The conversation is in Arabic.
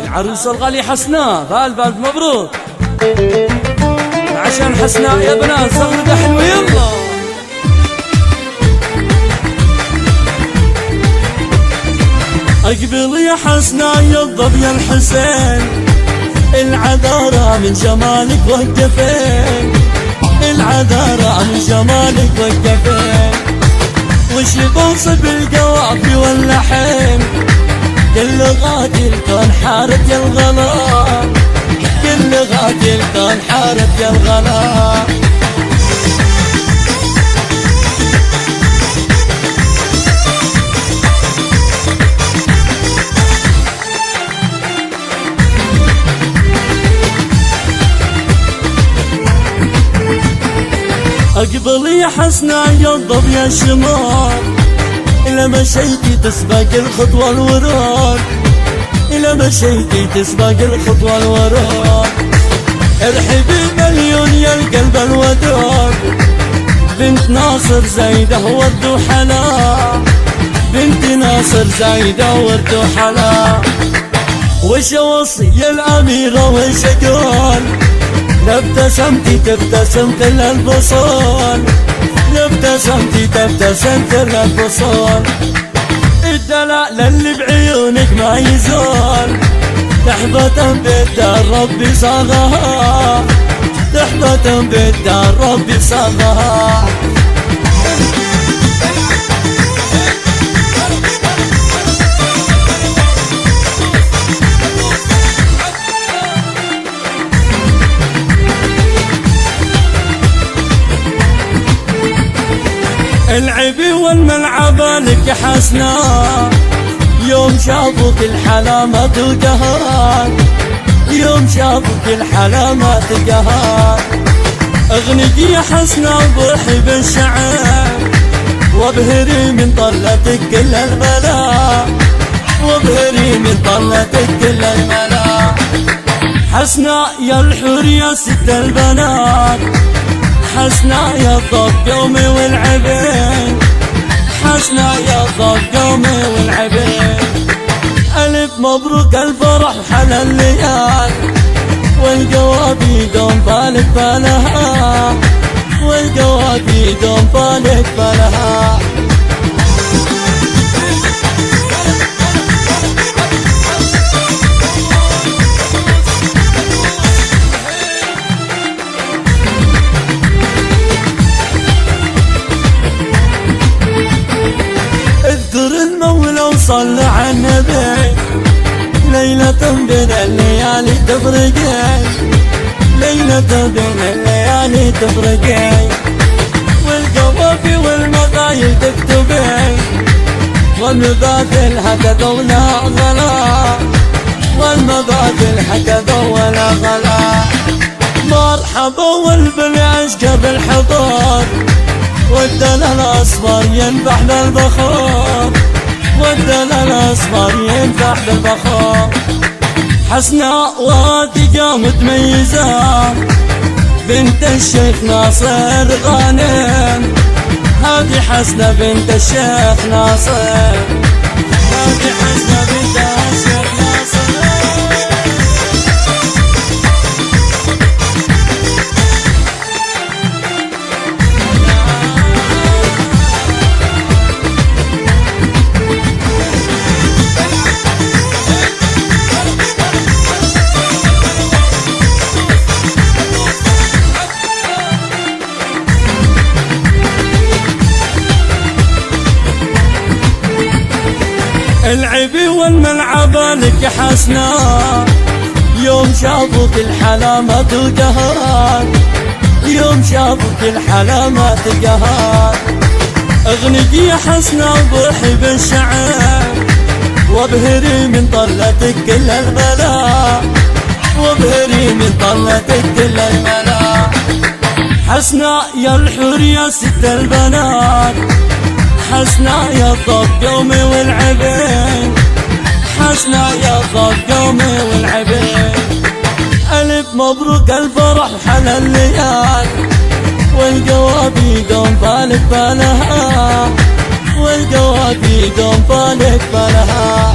العروس الغالي حسناء فالف مبروك. عشان حسناء يا بنات صغروا حلو يلا. اقبل يا حسناء يا الضب يا الحسين، العذارى من جمالك وقفين، العذارى من جمالك وقفين، وش بوصف القوافي واللحين، كل غادي الكون حارت يا الغلا، كل غادي الكون حارت يا الغلا. اقبل يا حسناء يا الضب يا الشمال، إلا مشيتي تسبق الخطوة الوراد، إلا مشيتي تسبق الخطوة الوراد. ارحبي مليون يا القلب الودود، بنت ناصر زايدة ورد وحلا، بنت ناصر زايدة ورد وحلا. وش اوصي يا الأميرة وش اقول، لابتسمتي تبتسم كل الفصول، لابتسمتي تبتسم كل الفصول. الدلال اللي بعيونك ما يزول، تحبة بالدار ربي صاغها، تحبة بالدار ربي صاغها. العبي والملعبة لك حسناء، يوم شافوك الحلامات وقهار، يوم شافوك الحلامات وقهار. اغنقي يا حسناء وبوحي بالشعر، وابهري من طلتك كل الملا، وابهري من طلتك كل الملا. حسناء يا الحور يا ست البنات، حسناء يا الضب قومي والعبين، حسناء يا الضب قومي والعبين. ألف مبروك الفرح حلا الليال، والقوافي دوم بالك بالها، والقوافي دوم بالك بالها. صلى على النبي، ليلة بين الليالي تفرقين، ليلة بين الليالي تفرقين. والقوافي والمغايل تكتبين، والمبادل هكذا ولا غلا، والمبادل هكذا ولا غلا. مرحبا والبالعشق بالحضور، والدلال الأصفر ينبح للبخور، والدلال الأصفر ينفح بالبخور. حسناء وادقة متميزة، بنت الشيخ ناصر غانم، هذه حسناء بنت الشيخ ناصر، هذه حسناء بنت الشيخ ناصر. العبي والملعبة لك حسناء، يوم شافوك الحلامات وقهار، يوم شافوك الحلامات وقهار. اغنقي يا حسناء وبوحي بالشعر، وابهري من طلتك كل الملا، وابهري من طلتك كل الملا. حسناء يا الحور يا ست البنات، حسناء يا الضب قومي والعبين، حسناء يا الضب قومي والعبين. ألف مبروك الفرح حلا الليال، والقوافي دوم بالك بالها، والقوافي دوم بالك بالها.